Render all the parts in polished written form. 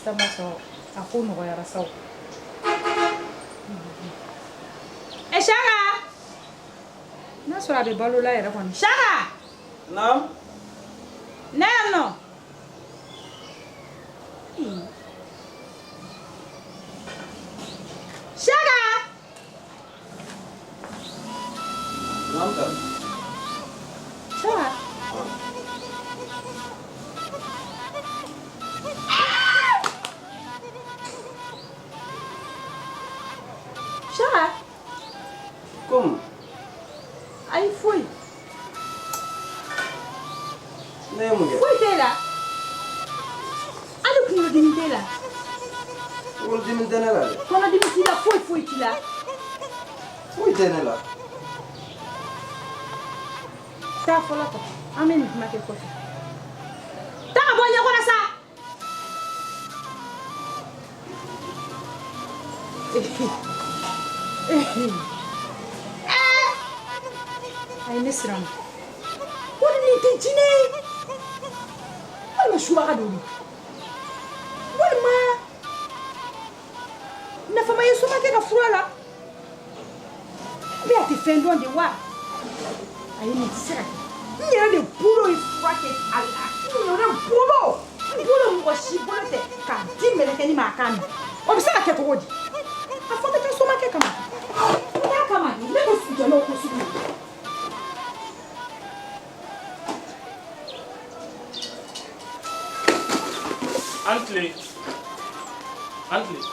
sama so ako no ya rasaw Shaka na sura be balo la yɛrɛ kɔni Shaka naam ne yan nɔ Shaka naam ta Shaka Shaka Como? Aí foi. Nem mulher. Foi dela. Ali com o dinheiro dela. O dinheiro dela. Quando a dinheiro dela foi tila. Foi dela. Tá falando com. Amém, mas que coisa. Tá bom agora sa. Ay nesram. Wala ni tijine. Wala ma shuwa kaduri. Wala ma. Na fama yesu ma ke ka furala. Be ati fendo de wa. Ay ni tsira. Ni de puro ifrake ala. Ni de puro. Puro mo shi puro te ka di mele ke ni ma kan. Obisa ke to wodi. Afota ke so ma ke kama. Na kama ni le ko su je no ko su. Antli.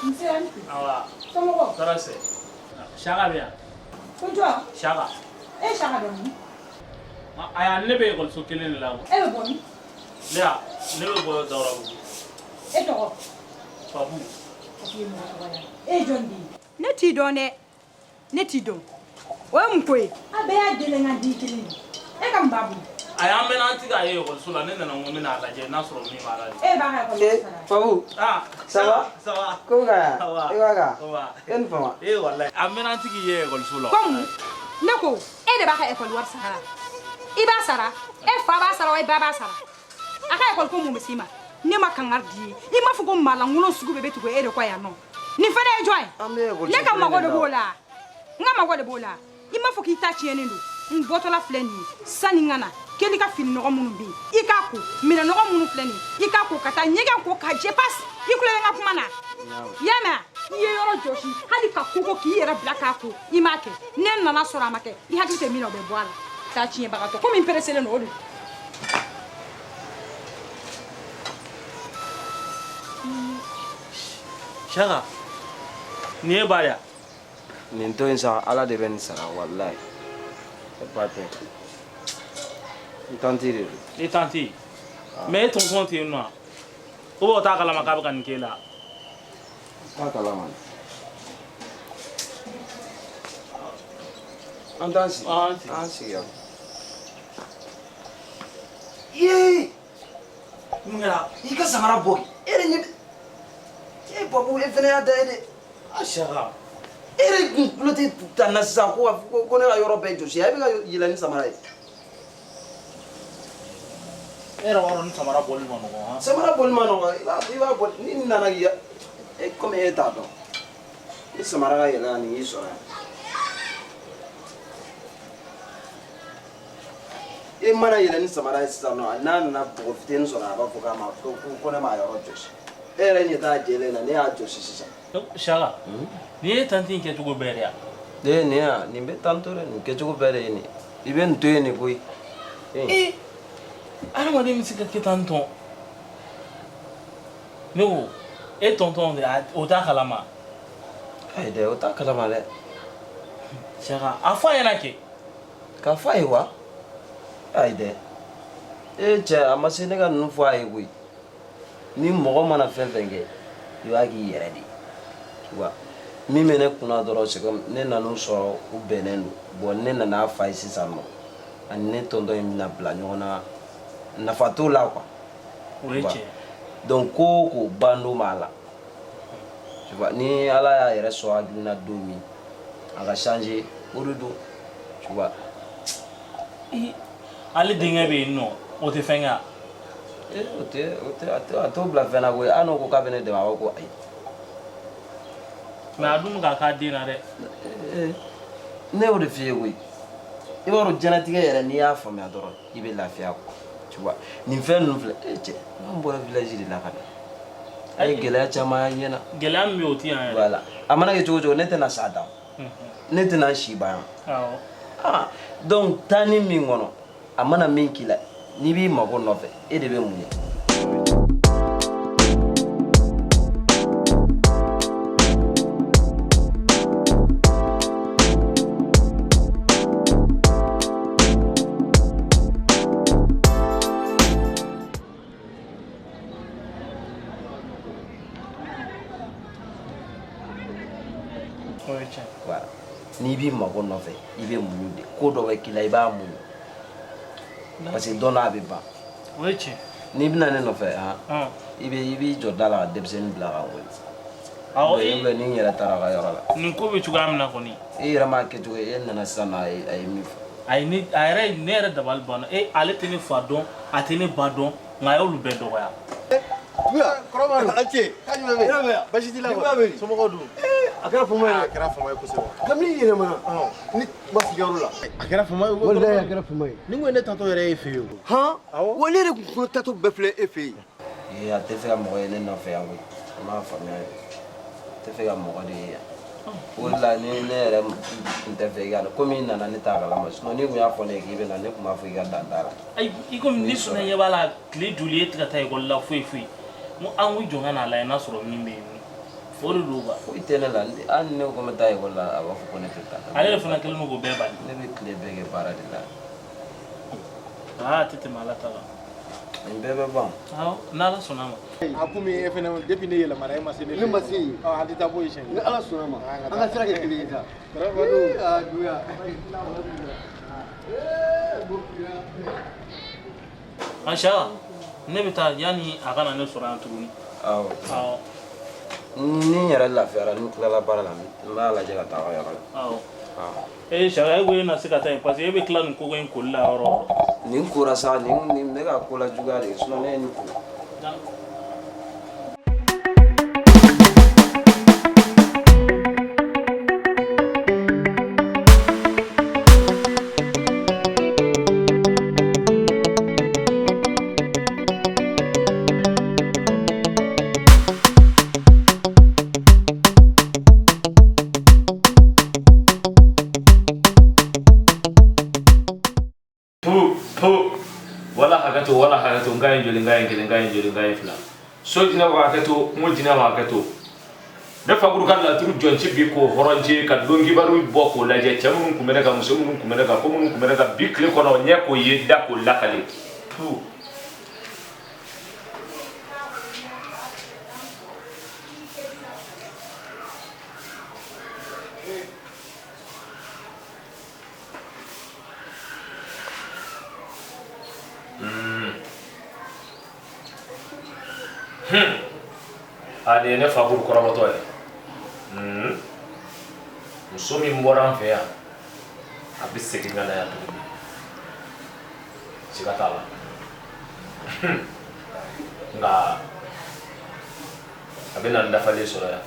Monsieur Antli. Awa. Comment va? Tarase. Shaka bien. Bonjour. Shaka. Shaka doni. Aya ne be école so kelen la. Be boni. Lea, ne be bo dawra bu. To. Babu. Jondi. Ne ti don ne. Ne ti don. O mkoe. Abe ya dele nga di kelen. Kam babu. Aya menanti ga ye école so la ne nana ngome na la je na soro mi mara. Ba ha ko. Babu. Ah, ça va? Ça va. Ko ga? Ça va. E wa ga? Ça va. En fama. Wallahi. Amenanti gi ye école so la. Comme Neko, de ba ka école war sara. Iba sara, fa ba sara, ba ba sara. Aka école ko mo mesima. Ni ma kangar di. I ma fugo mala ngulo sugu bebe tugo de ko ya no. Ni fa de joy. Ne ka mago de bola. Nga mago de bola. I ma fuki ta tiene ndo. Mboto la fleni. Sani ngana. Keli ka fini no munu bi. I ka ko, mina no munu fleni. I ka ko kata nyega ko ka je pass. I kule nga kuma na. Yana. Iye yoro joshi. Hali ka koko ki yera blaka ko. I ma ke. Ne nana sora ma ke. I hakite mina be boala. Ta tiene bagato. Comme impresser no olu. Shaka. Ni e baya. Nin to in sa ala de ben sara wallahi. C'est pas vrai. Ni tantire. Ni tanti. Mais tonton ti no. Ko bo ta kala maka ba kan kela. Ta kala man. Andansi. Ansi ya. Ye! Mira, ika samara bogi. Ere ni babu e fene ya da ede. Shaka. Ere lote tanasa ko ne ga yoro be josi. Ya bi ga yilani samara yi. Era waro ni samara boli mano ha. Samara boli mano iba boli ni nana ya. E come e ta do. Ni samara ga yela ni iso ya. E mana yela ni samara isa no na profiter so na ba fuka ma ko ne ma yoro josi. Ere ni ta jele na ne a josi sisa. Shaka. Ni e tanti ke tugo beria. De ne a ni be tanto re ni ke tugo bere ni. Ibe nto ni boy. Ara ma de mi sika ke tanton. No. E tonton de o ta kalama. Ai de o ta kalama le. Shaka, afa yana ke. Ka fa wa. Ai de. E che amase ne ga nu fa ai wi. Ni mogo mana fen fen ke. Yo agi yere di. Wa. Mi mene kuna doro se kom ne nanu so u benenu. Bo ne na na fa isi samo. An ne tondo im na bla nyona na fatu la kwa. Ureche. Donc ko bando mala. Tu vois ni ala ya yere so agi na domi. Aga changer orudo. Tu vois. Ali dinga be no o te fenga. a t'o bila fɛn na koyi hali n'o ko k'a bɛ ne dɛmɛ a b'a ko ayi. mais a dun bɛ k'a den na dɛ. ne y'o de f'i ye koyi i b'a dɔn diɲɛlatigɛ yɛrɛ n'i y'a faamuya dɔrɔn i bɛ lafiya quoi tu vois nin fɛn ninnu filɛ cɛ an bɔra village de la ka na an ye gɛlɛya caman y'an ɲɛna. gɛlɛya min bɛ yen o tɛ yan yɛrɛ. voilà a mana kɛ cogo o cogo ne tɛna s'a dan ne tɛna si ban yan. donc taa ni min kɔnɔ a mana min k'i la n'i b'i mago nɔfɛ e de bɛ mun ye. voilà n'i b'i mago nɔfɛ i bɛ muɲu de ko dɔ bɛ k'i la i b'a muɲu parce que dɔ n'a bɛ ban. o ye tiɲɛ. n'i bɛna ne nɔfɛ i b'i jɔ da la ka denmisɛnnin bila ka wele. ou bien ni n yɛrɛ taara ka yɔrɔ la. nin ko bɛ cogoya min na kɔni. e yɛrɛ m'a kɛ cogo ye e nana sisan nɔ a ye min fɔ. ne yɛrɛ dabali banna ale tɛ ne fa dɔn a tɛ ne ba dɔn nka a y'olu bɛɛ dɔgɔya. basi t'i la somɔgɔw dun a kɛra fama ye. a kɛra fama ye kosɛbɛ. kabini yɛlɛmana ni ma sigiyɔrɔ la a kɛra fama ye. walayi a kɛra fama ye. ni ko ne tatɔ yɛrɛ e fɛ yen o. han wa ne yɛrɛ kun tatɔ bɛɛ filɛ e fɛ yen. a tɛ fɛ ka mɔgɔ ye ne nɔfɛ yan koyi n m'a faamuya a tɛ fɛ ka mɔgɔ de ye yan. o de la ni ne yɛrɛ tun tɛ fɛ i ka na komi i nana ne t'a kalama sinon ni tun y'a fɔ ne ye k'i bɛ na ne tun b'a fɔ i ka dan da la. ayi i komi ne sɔnna ɲɛ b'a la tile joli e tɛ ka taa ekɔli la foyi foyi n ko an k'i jɔ ka n'a lajɛ n'a sɔrɔ min bɛ yen o de don quoi. foyi tɛ ne la hali ni ne ko n bɛ taa ekɔli la a b'a fɔ ko ne tɛ taa. ale de fana kɛlen don k'o bɛɛ bali. ne bɛ tile bɛɛ kɛ baara de la. a tɛ tɛmɛ ala ta kan. nin bɛɛ bɛ ban. n'ala sɔnna a ma. a komi e fɛnɛ depuis ne yɛlɛmana e ma se ne fɛ. ne ma se yen. an tɛ taa bɔ yen siɲɛ. ni ala sɔnna ma an ka sira kɛ kelen ye sa. juguya. Saka ne bɛ taa yanni a kana ne sɔrɔ yan tuguni. awɔ. ni n yɛrɛ lafiyara ni n tilala baara la n b'a lajɛ ka taa aw yɔrɔ la. awɔ. Saka e ko e na se ka taa yen parce que e bɛ tila nin ko in koli la yɔrɔ o yɔrɔ. nin kora sa nin bɛ ka ko la juguya de sinon ne ye nin ko. wala hakato ngayen joli ngayen kelen ngayen joli ngayen fila so dina wa hakato mo dina wa hakato da faguru kan la turu jonci bi ko horonje ka dongi baru bo ko laje chamun kumere ka musumun kumere ka komun kumere ka bi kle kono nya ko yedda ko lakale tu ale ne fa buru kɔrɔbɔtɔ ye muso min bɔra an fɛ yan a bɛ segin ka na yan tuguni siga t'a la nka a bɛ na n dafalen sɔrɔ yan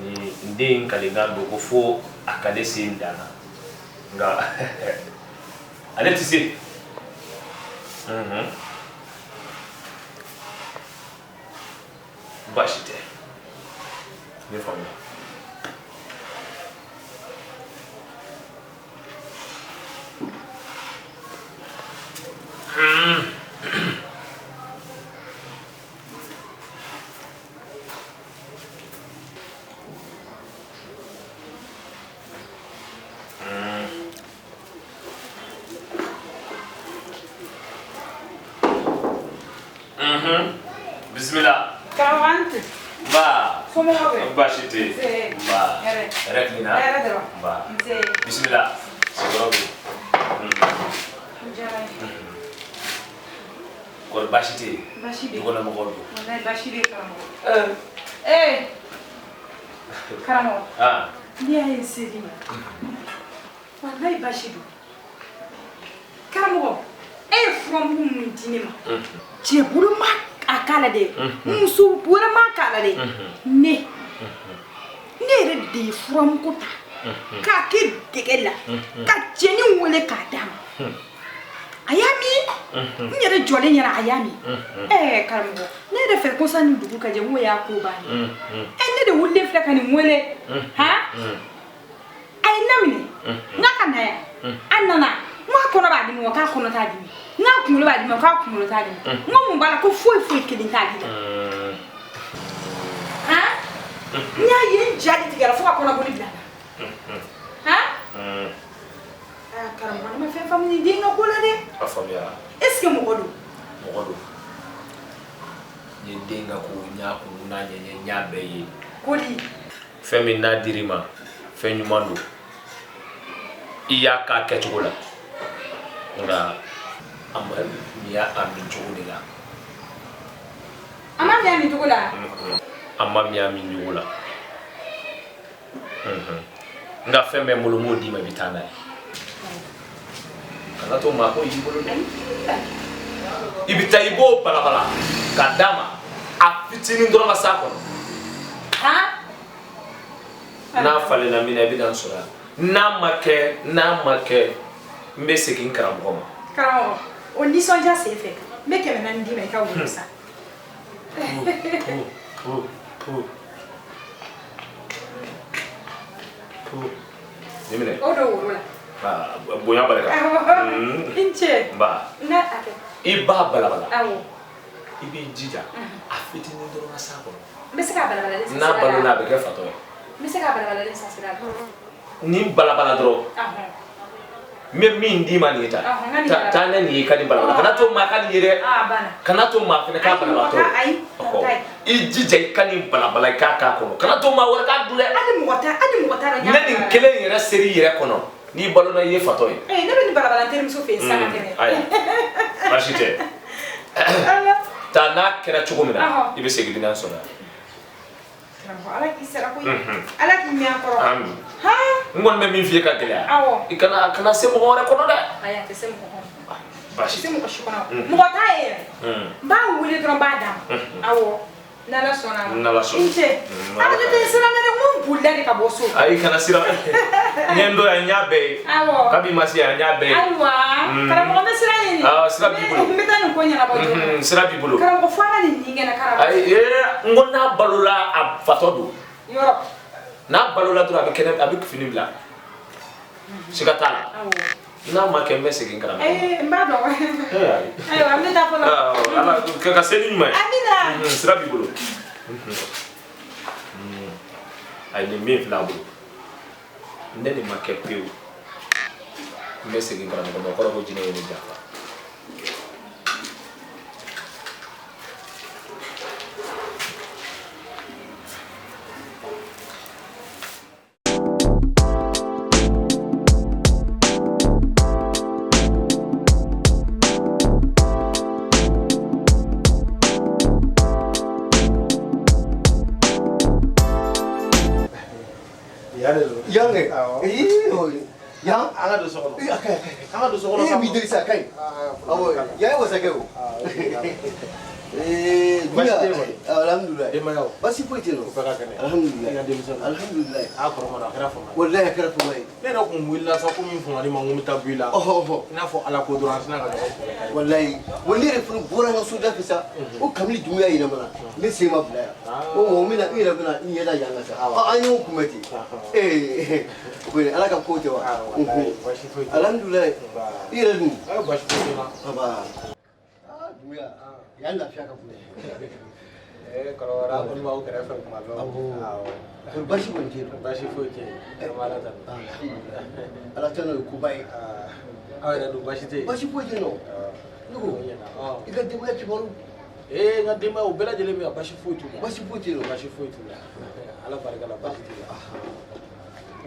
ni n den kalikan don ko fo a kale sen dan na nka ale tɛ se baasi tɛ ne faamuya bismillah Karawante. ba Como é? baasi tɛ ba yɛrɛ kilina ba bismillah sigiyɔrɔ bɛ kɔri baasi tɛ yen dukɔnɔmɔgɔw don karamɔgɔ n'i y'a ye n seli ma walayi basi don karamɔgɔ from dinima je bulu ma akala de musu bulu ma akala de ne re de from kota ka ke degela ka jeni wole ka dam ayami nyere jole nyara ayami karambo ne re fe ko sani dugu ka je mo ya ko ba ne de wulle fla kan wole ha ay namni ngaka na ya annana ma ko na ba di mo ka ko na ta di na kumulo ba di mo ka kumulo ta di mo bala ko foi kidin ta di ha nya yin jadi tigara fo ko na boli bla ha karam ma fe famni di nga ko la de afamia est ce que mo godo ni denga ko nya ko na nya be yi ko di femi na dirima fenyu mando iya ka kechola nga amma miya amin chugula ama mi ami tugula amma miya min yugula nga femme mulumo di mabitana kana to ma ko yibolo ibita ibo balabala kadama afitini ndoro masako ha na fale na mina bidan sura na make mbesekin karamo on dit son ja c'est fait mais que maintenant dit mais ka wo ça Dimine odo wo la bonya baraka inche ba na ate iba balabala awo ibi jija afitini ndoro masako mesika balabala na balu na be ke fato mesika balabala le sasira ni balabala dro me min di mani ta ta ne ni kadi balabala kana to ma kadi yere bana kana to ma fene ka balabala to i jija kani balabala ka kono kana to ma wora ka dule adi mo wata ne ni kelen yere seri yere kono ni balo na ye fato ne be ni balabala tere muso fe sa tene ay bashite ta na kera chugumina ibe segi dinan sona ala ki sera ko ala ki mi akoro ha ngon me min fiye ka gele ikana kana se mo hore kono de aya te se mo bashi se mo ko shukona mo ta ye ba wule dron ba dam awo nala sona inche ala te sera na mo bulla de ka boso ay kana sira nyendo ya nyabe kabi masi ya nyabe aywa kala mo me sira ni sira bibulu me tan ko nyana bojo sira bibulu kala ko fana ni ngena kala ay ngona balula ab fatodu yoro na balula dura be kene abi fini bla sikatala na make message ngara mbado ayo amne ta pola ala ka seni mai amina sira bibulu ay ni mi flabo ndeni make peu message ngara ko ko ko jine ni jafa Yang yang anga do sokono anga do sokono mi diri sa kai awo ya wa sa kai alhamdulillah basi poite no alhamdulillah akoro mara kara fama wallahi kara fama ne na ko willa sa ko min fama ni mangu tabila ina fo ala ko duran sina ga wallahi wali re fu bora nga so da fisa o kamli dunya ina mana ne se ma bla o mina ira bina in yada yanga sa anyo kumati ko ala ka ko tewa alhamdulillah ira dun bashi ko aba dunya ya lafiya ka kuma kalau orang pun mau kira film malu bashi bonje bashi foje mala tan ala tan ko bay awira du bashi te bashi foje no nugo iga demu ya kibolu ngadi ma o bela jele mi bashi foje bashi foje ala barka la bashi te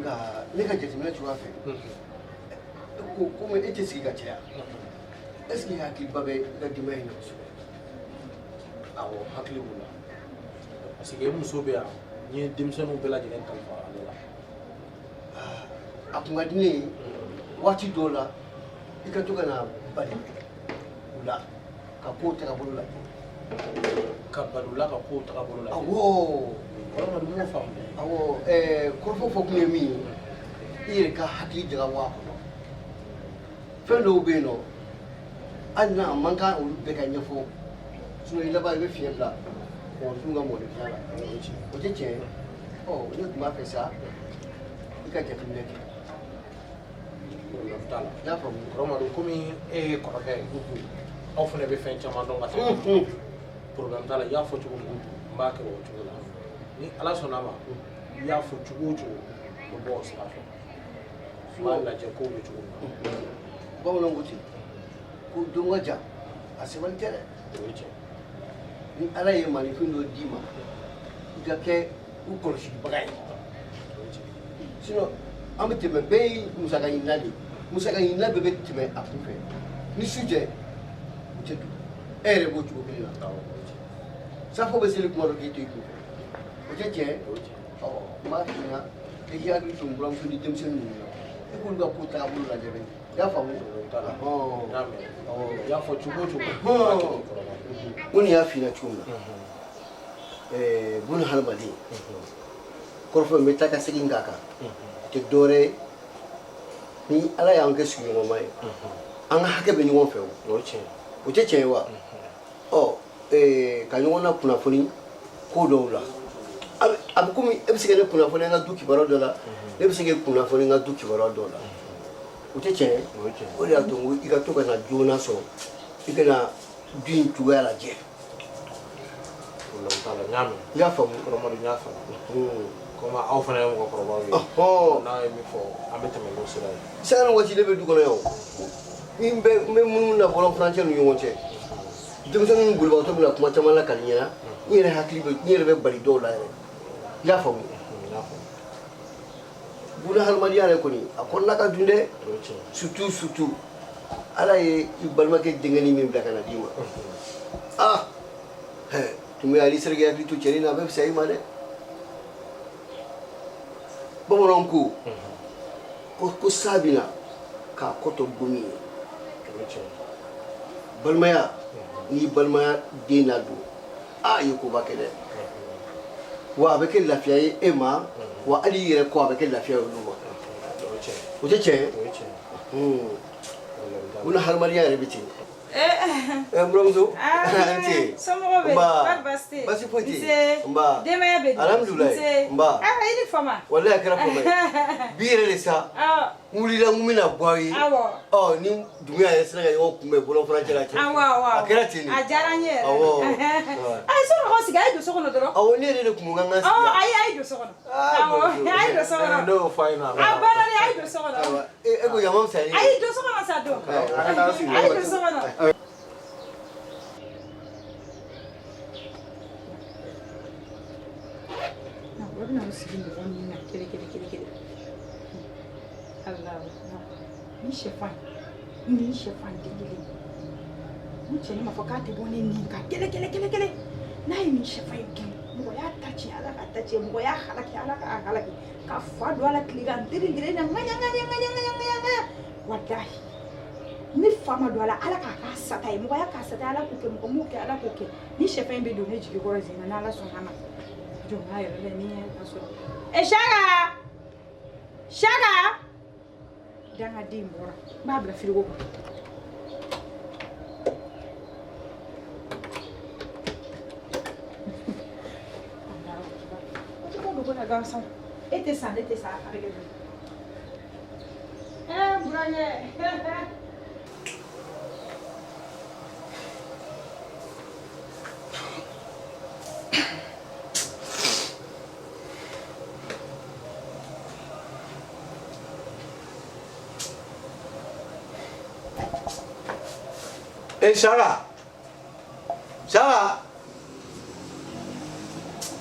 nga ne ka jeti mena chuwa fe ko me ete sigi ka tia eski hakili babe ga dimay no awo hakili bula parce que muso be ya ni dimsenu bela jele kan fa ala akunga dine wati dola ika toka na bali balula ka ko ta ka bolo la ka balula ka ko ta ka bolo la awo wala du mo fam awo ko fo kun ye min ye ka hakili jaga wa ko fɛn dɔw bɛ yen nɔ hali n'a man kan olu bɛɛ ka ɲɛfɔ i laban i bɛ fiɲɛ bila mɔgɔninfin ka mɔgɔninfinya la o tɛ tiɲɛ ye ne tun b'a fɛ sa i ka jateminɛ kɛ i y'a faamu Kɔrɔmadu komi e ye kɔrɔkɛ ye aw fana bɛ fɛn caman dɔn ka tɛmɛ problème t'a la i y'a fɔ cogo min n b'a kɛ o cogo la ni ala sɔnna ma i y'a fɔ cogo o cogo o bɔ o sira fɛ n b'a lajɛ kow bɛ cogo min na bamananw ko ten ko don ka jan a sɛbɛnni tɛ dɛ o ye tiɲɛ ni ala ye maninfin dɔ d'i ma i ka kɛ u kɔlɔsibaga ye sinon an bɛ tɛmɛ bɛɛ ye musaka ɲinina de ye musaka ɲinina bɛɛ bɛ tɛmɛ a kun fɛ ni su jɛ u tɛ don e yɛrɛ b'o cogo kelen na safo bɛ seli kuma dɔ k'e to i kun fɛ o tɛ tiɲɛ n b'a f'i ɲɛna i k'i hakili to n buramuso ni denmisɛnnin ninnu na i k'olu ka ko taabolo lajɛ dɛ i y'a faamu i y'a fɔ cogo o cogo ko nin y'a f'i ɲɛna cogo min na buna hadamaden kɔrɔfɔ n bɛ taa ka segin k'a kan o tɛ dɔwɛrɛ ye ni ala y'an kɛ sigiɲɔgɔnma ye an ka hakɛ bɛ ɲɔgɔn fɛ o tɛ tiɲɛ ye wa ka ɲɔgɔn na kunnafoni ko dɔw la a bɛ komi e bɛ se ka ne kunnafoni an ka du kibaruya dɔ la ne bɛ se k'e kunnafoni an ka du kibaruya dɔ la o tɛ tiɲɛ ye o de y'a to i ka to ka na joona sɔrɔ i ka na du in cogoya lajɛ i y'a faamu Kɔrɔmadu n y'a faamu komi aw fana ye mɔgɔkɔrɔbaw ye n'a ye min fɔ an bɛ tɛmɛ n'o sira ye sanga ni waati ne bɛ du kɔnɔ yan o n bɛ minnu na bɔlɔn furancɛ ni ɲɔgɔn cɛ denmisɛnninw ni bolibagatɔ bɛna kuma caman lakali ɲɛna n yɛrɛ bɛ bali dɔw la yɛrɛ i y'a faamu buna hadamadenya yɛrɛ kɔni a kɔnɔna ka dun dɛ surtout ala ye i balimakɛ denkɛnin min bila ka na d'i ma tun ali sera k'i hakili to cɛnin na a bɛ fisaya i ma dɛ bamananw ko sa bɛ na k'a kɔtɔ gomi ye balimaya n'i balimaya den na don i ye koba kɛ dɛ wa a bɛ kɛ lafiya ye e ma wa hali i yɛrɛ kɔ a bɛ kɛ lafiya ye olu ma o tɛ tiɲɛ ye buna hadamadenya yɛrɛ bɛ ten n buramuso somɔgɔw bɛ bari baasi tɛ basi foyi tɛ nse denbaya bɛ di alhamdulilayi n ba i ni fama walayi a kɛra fama ye bi yɛrɛ de sa n wulila n bɛna bɔ aw ye ni dumuya yɛrɛ sera ka ɲɔgɔn kunbɛn bɔlɔn furancɛ la cɛ a kɛra ten de a diyara n ye yɛrɛ a ye somɔgɔw sigi a ye don so kɔnɔ dɔrɔn ne yɛrɛ de kun kan ka sigi a ye don so kɔnɔ a ye don so kɔnɔ ne y'o fɔ a ɲɛna a banna de a ye don so kɔnɔ e ko yamma fisaya a ye don so kɔnɔ sa don a ye don so kɔnɔ o bɛna sigi mɔgɔ min na kelen ala ni sɛfan den kelen n cɛ ne ma fɔ k'a tɛ bɔ ne nin kan kelen n'a ye nin sɛfan in gɛn mɔgɔ y'a ta tiɲɛ ala ka ta tiɲɛ mɔgɔ y'a halaki ala ka halaki ka fa don ala tile kan n na ŋaɲa walahi ni fa ma don ala k'a k'a sata ye mɔgɔ y'a k'a sata ala k'o kɛ mɔgɔ m'o kɛ ala k'o kɛ ni sɛfan in bɛ don ne jigi kɔrɔ zina n'ala sɔnna ma jɔn n'a yɛrɛ la ni ɲɛ ka sɔrɔ Shaka dangaden bɔra n b'a bila frigo kɔnɔ e tɛ sa ne tɛ sa a bɛ kɛ burankɛ Shaka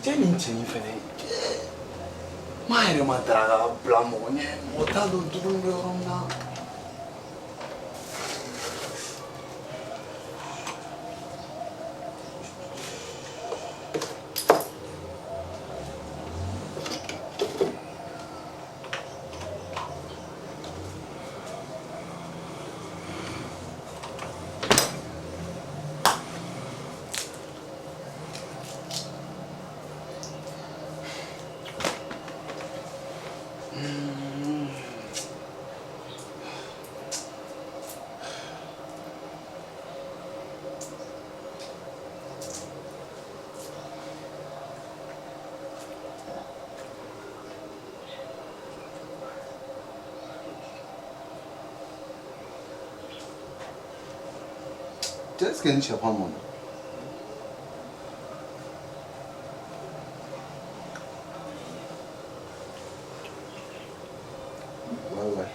cɛ nin cɛnin fɛnɛ maa yɛrɛ ma daraka bila mɔgɔ ɲɛ mɔgɔ t'a dɔn dumuni bɛ yɔrɔ min na est-ce que ni chapa mon ouais.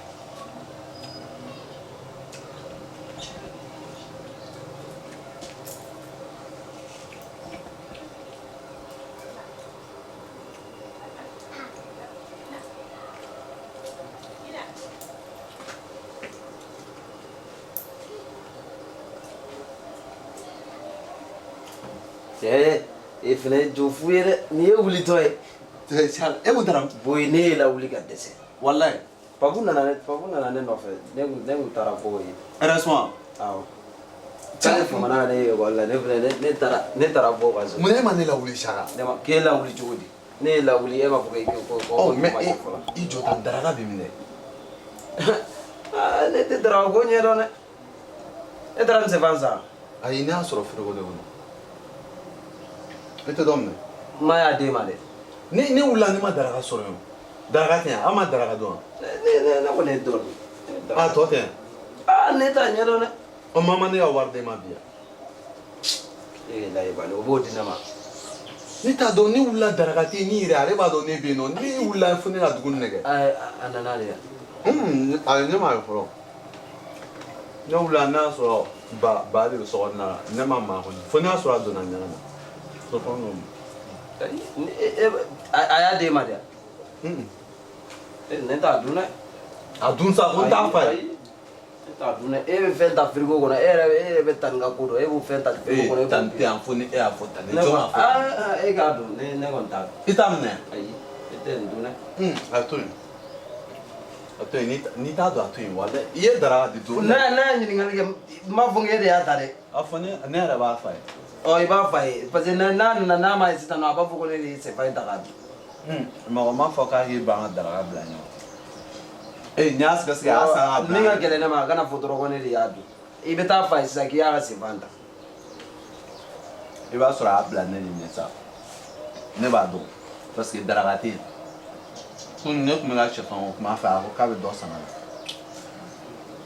e fɛnɛ jo fu ye dɛ nin ye wulitɔ ye e ko dara boyi ne ye lawuli ka dɛsɛ wallahi papu nana ne nɔfɛ ne kun taara fɔ ye heureusement awɔ k'ale famana ne ye ekɔli la ne fɛnɛ ne taara bɔ ka so mun e ma ne lawuli saka ne ma k'e lawuli cogo di ne ye lawuli e m'a fɔ oh mais ma fɔlɔ i jɔ tan daraka bɛ minɛ ne tɛ daraka ko ɲɛdɔn dɛ e taara nin sɛfan san ayi ne y'a sɔrɔ frigo de kɔnɔ e tɛ dɔ minɛ ma y'a d'e ma dɛ ne wulila ne ma daraka sɔrɔ yen daraka tɛ yan an ma daraka dɔn ne kɔni ye dɔrɔn a tɔ tɛ yan ne t'a ɲɛdɔn dɛ o mama ne ka wari d'e ma bi yan e layi bani o b'o di ne ma ne t'a dɔn ne wulila daraka tɛ yen ni yɛrɛ ale b'a dɔn ne bɛ yen nɔ ne wulila fo ne ka dugu nɛgɛ a nana de yan ayi ne m'a ye fɔlɔ ne wulila ne y'a sɔrɔ ba de bɛ sokɔnɔna la ne ma maa kɔni fo ne y'a sɔrɔ a donna ɲɛgɛn na a y'a d'e ma de yan ne t'a dun dɛ a dun sa ko n t'a fa ye ne t'a dun dɛ e bɛ fɛn ta frigo kɔnɔ e yɛrɛ bɛ ta nin ka ko dɔn e b'o fɛn ta frigo kɔnɔ tan tɛ yan fo ni e y'a fɔ tan ne jɔn m'a fɔ e k'a dun ne kɔni t'a dun i t'a minɛ ayi e tɛ nin dun dɛ a to yen n'i t'a dɔn a to yen wala i ye daraka di to n'a ye ɲininkali kɛ n m'a fɔ k'e de y'a ta dɛ a fɔ ne yɛrɛ b'a fa ye ɔ i b'a fa ye parce que n'a nana n'a ma ye sisan nɔ a b'a fɔ ko ne de ye sɛfan in ta k'a dun mɔgɔ m'a fɔ k'a k'i ban ka daraka bila ɲɔgɔn n'i y'a sɛgɛsɛgɛ a y'a san ka bila min ka gɛlɛn ne ma a kana fɔ dɔrɔn ko ne de y'a dun i bɛ taa fa ye sisan k'i y'a ka sɛfan ta i b'a sɔrɔ a y'a bila ne de ɲɛ sa ne b'a dɔn parce que daraka tɛ yen komi ne tun bɛ ka sɛfan o kuma fɛ a ko k'a bɛ dɔ san ka na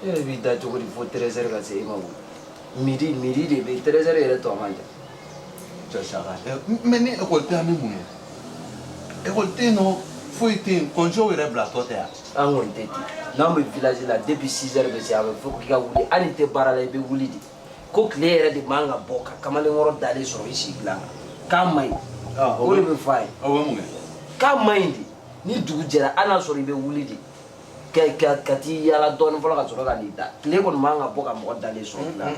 e yɛrɛ b'i da cogo di fo 13h ka se e ma wuli midi de bɛ yen 13h yɛrɛ tɔ man jan cɛ saka mais ni ekɔli tɛ yan an bɛ mun kɛ ekɔli tɛ yen nɔ foyi tɛ yen kɔnsew yɛrɛ bila tɔ tɛ yan an kɔni tɛ ten n'an bɛ village la depuis 6h bɛ se a bɛ fɔ k'i ka wuli hali n'i tɛ baara la i bɛ wuli de ko tile yɛrɛ de man ka bɔ ka kamalenkɔrɔ dalen sɔrɔ i si dilan kan k'a ma ɲi o de bɛ fɔ a ye o bɛ mun kɛ k'a ma ɲi de ni dugu jɛra hali n'a sɔrɔ i bɛ wuli de ka t'i yaala dɔɔnin fɔlɔ ka sɔrɔ ka n'i da tile kɔni man ka bɔ ka mɔgɔ dalen sɔrɔ dilan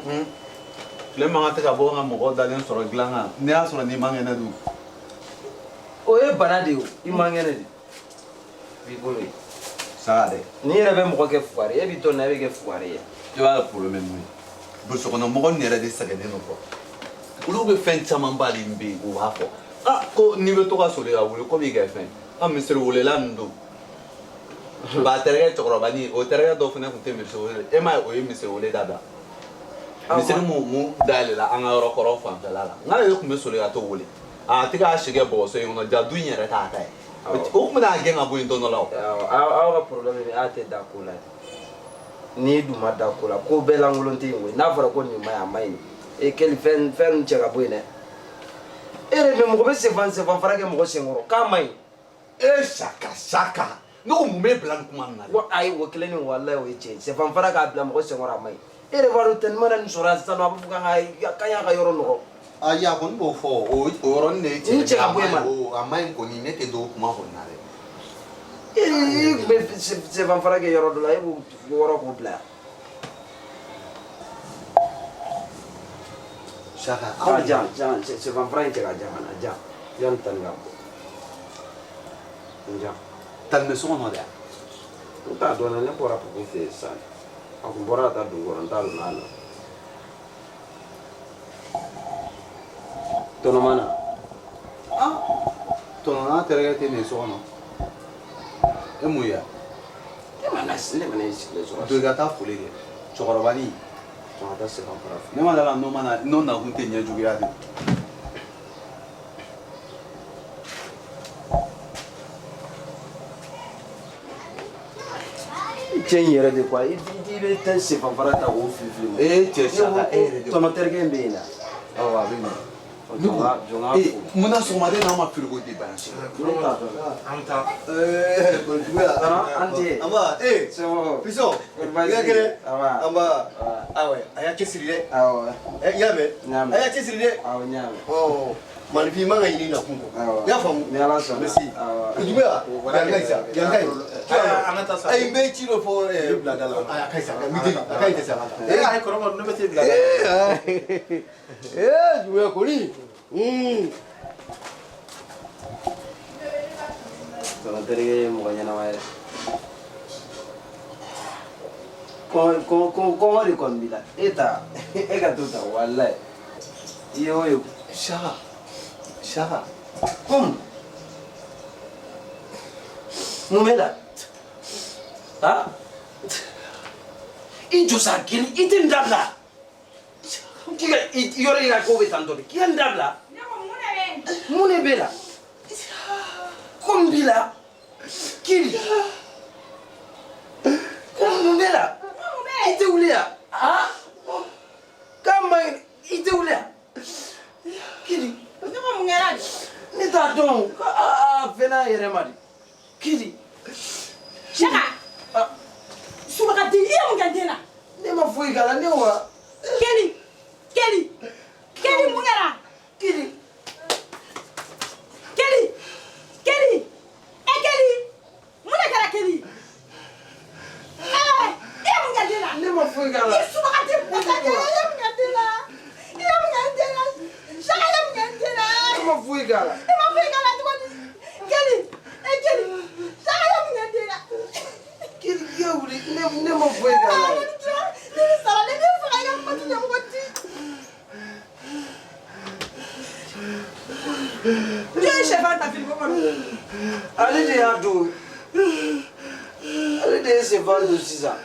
tile man kan tɛ ka bɔ ka mɔgɔ dalen sɔrɔ dilan kan n'i y'a sɔrɔ n'i man kɛnɛ dun o ye bana de ye o i man kɛnɛ de b'i bolo ye saga dɛ n'i yɛrɛ bɛ mɔgɔ kɛ fugari e b'i to nin na e bɛ kɛ fugari ye i b'a dɔn problème ye mun ye burusi kɔnɔ mɔgɔ nin yɛrɛ de sɛgɛnnen don fɔ olu bɛ fɛn caman ba de bɛ yen u b'a fɔ ko n'i bɛ to ka soli ka wuli ko b'i kɛ fɛn misiri welela ninnu don ba terikɛ cɛkɔrɔbanin o terikɛ dɔ fana tun tɛ misiri wele e m'a ye o ye misiri wele dabila misiri mun dayɛlɛla an ka yɔrɔ kɔrɔ fanfɛla la n k'ale de tun bɛ soli ka to wele a tɛ k'a si kɛ bɔgɔso in kɔnɔ ja du in yɛrɛ t'a ta ye o tun bɛ n'a gɛn ka bɔ yen don dɔ la o aw ka problème ye aw tɛ da ko la n'i dun ma da ko la ko bɛɛ lankolon tɛ yen koyi n'a fɔra ko nin ma ɲi a ma ɲi e kɛli fɛn ninnu cɛ ka bɔ yen dɛ e yɛrɛ bɛ mɔgɔ bɛ sɛfan fara kɛ mɔgɔ senkɔrɔ k'a ma ɲi saka ne ko mun b'e bila nin kuma nin na wa ayi o kelen nin walayi o ye tiɲɛ ye sɛfan fara k'a bila mɔgɔ senkɔrɔ a ma ɲi e yɛrɛ b'a dɔn tellement na nin sɔrɔ yan sisan nɔ a b'a fɔ k'an y'a ka yɔrɔ nɔgɔ ayi a kɔni b'o fɔ o yɔrɔnin de ye Ni cɛ ka bɔ yen ma a ma ɲi kɔni ne tɛ don o kuma kɔni na dɛ e tun bɛ sɛfan fara kɛ yɔrɔ dɔ la e b'o yɔrɔ k'o bila yan saka a jan sɛfan fara in cɛ ka jan ka na jan yanni tani ka bɔ n jan tani bɛ so kɔnɔ dɛ n t'a dɔn dɛ ne bɔra Papu fɛ yen sisan a kun bɔra ka taa dugu kɔrɔ n t'a dɔn n'a nɔ tɔnɔma na tɔnɔ n'a terikɛ tɛ nin so kɔnɔ e mun ye ne mana e sigilen sɔrɔ don i ka taa foli kɛ cɛkɔrɔbanin sɔn ka taa sɛfan fara fɛ ne ma dala n'o nakun tɛ ɲɛ juguya de cɛ in yɛrɛ de quoi i bɛ taa sɛfan fara ta k'o fili fili ma cɛ saka e yɛrɛ de tɔnɔ terikɛ in bɛ yen na awɔ a bɛ ɲɛ munna sɔgɔmaden n'a ma frigo de balancer an taa an tɛ anba pisɔn i ka kɛnɛ anba awɔ a y'a cɛsiri dɛ i y'a mɛn a y'a cɛsiri dɛ malifin man ka ɲini na kun kɔ i y'a faamu merci juguya yanka yi an ka taa sa a ye n bɛ ci dɔ fɔ bilada la a ka ɲi sa miteli a ka ɲi tɛ sa a ye kɔrɔbɔ ne bɛ se bilada juguya kɔni tɔnɔ terikɛ ye mɔgɔ ɲɛnama ye kɔngɔ de kɔni b'i la e ta e ka to ta walayi i ye o ye saka mun bɛ la ha i jɔ sa kelen i tɛ n dabila k'i ka yɔrɔ y'i ka ko bɛ tan tɔ de k'i ka n dabila mun de b'e la ko min b'i la kiri ko mun b'e la i tɛ wuli yan k'a ma ɲi i tɛ wuli yan kiri ne t'a dɔn fɛn n'a yɛrɛ ma de kiri Saka subagaden i ye mun kɛ den na ne ma foyi k'a la ne wa Keli mun kɛra kiri Keli mun de kɛra Keli i ye mun kɛ den na ne ma foyi k'a la i subagaden pɔtɛ i ye mun kɛ den na Saka i ye mun kɛ den na ne ma foyi k'a la i ma foyi k'a la tuguni Keli Saka i ye mun kɛ den na kiri k'i ka wuli ne ma foyi k'a la ne sara ne bɛ faga i ka mati ɲɛmɔgɔ ti jɔn ye sɛfan ta fili ko kɔnɔ ale de y'a don ale de ye sɛfan don sisan